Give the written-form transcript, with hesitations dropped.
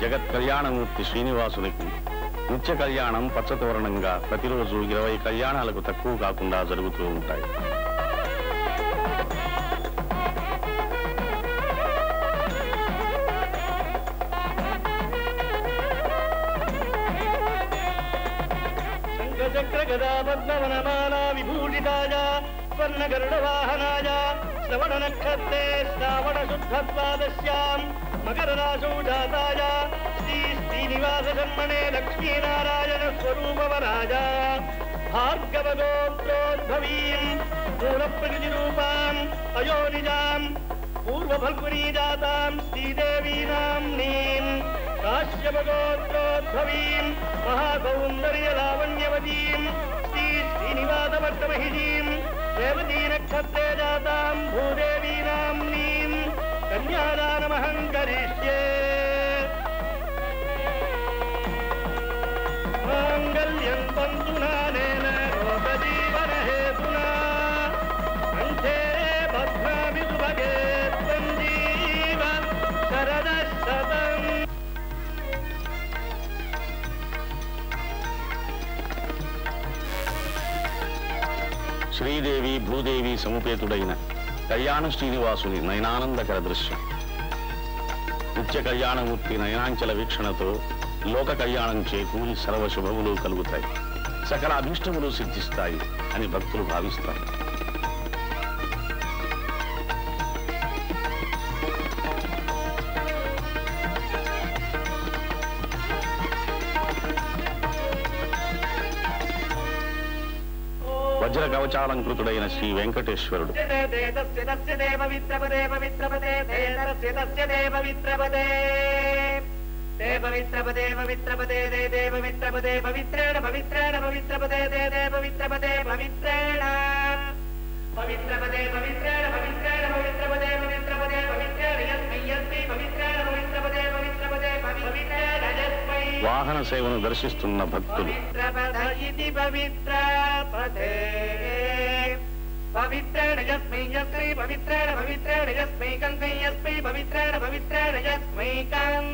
జగత్ కళ్యాణమూర్తి శ్రీనివాసునికి నిత్య కళ్యాణం పచ్చతోరణంగా ప్రతిరోజు 20 కళ్యాణాలకు తక్కువ కాకుండా జరుగుతూ ఉంటాయి. శంఖచక్ర గదా పద్మవనమాలా విభూషితాయ స్వర్ణ గరుడ వాహనాయ శ్రవణ నక్షత్రే శ్రావణ శుద్ధ ద్వాదశ్యాం మకర రాశౌ జాతాయ శ్రీ శ్రీనివాస జన్మనే లక్ష్మీనారాయణ స్వరూపవరాయ భార్గవ గోత్రోద్భవీం మూల ప్రకృతి రూపాం అయోనిజాం పూర్వ ఫల్గునీ జాతాం శ్రీదేవీ నామ్నీం కాశ్యప గోత్రోద్భవీం మహాసౌందర్య లావణ్యవతీం శ్రీ శ్రీనివాస భట్టమహిషీం రేవతీ నక్షత్రే జాతాం భూదేవీ నామ్నీం కన్యాదానమహం కరిష్యే. మాంగళ్యం తంతునానేన లోకజీవన హేతునా కంఠే బధ్నామి సుభగే త్వం జీవ శరదః శతం. శ్రీదేవి భూదేవి సముపేతుడైన కళ్యాణ శ్రీనివాసుని నయనానందకర దృశ్యం. నిత్య కళ్యాణమూర్తి నయనాంచల వీక్షణతో లోక కళ్యాణం చేకూరి సర్వశుభములు కలుగుతాయి, సకల అభిష్టములు సిద్ధిస్తాయి అని భక్తులు భావిస్తారు. వజ్ర కవచాలంకృతుడైన శ్రీ వెంకటేశ్వరుడు వాహన సేవను దర్శిస్తున్న భక్తులు పవిత్రేణ యస్మై యస్మై పవిత్రేణ పవిత్రేణ యస్మై కంకై యస్మై పవిత్రేణ పవిత్రేణ యస్మై కం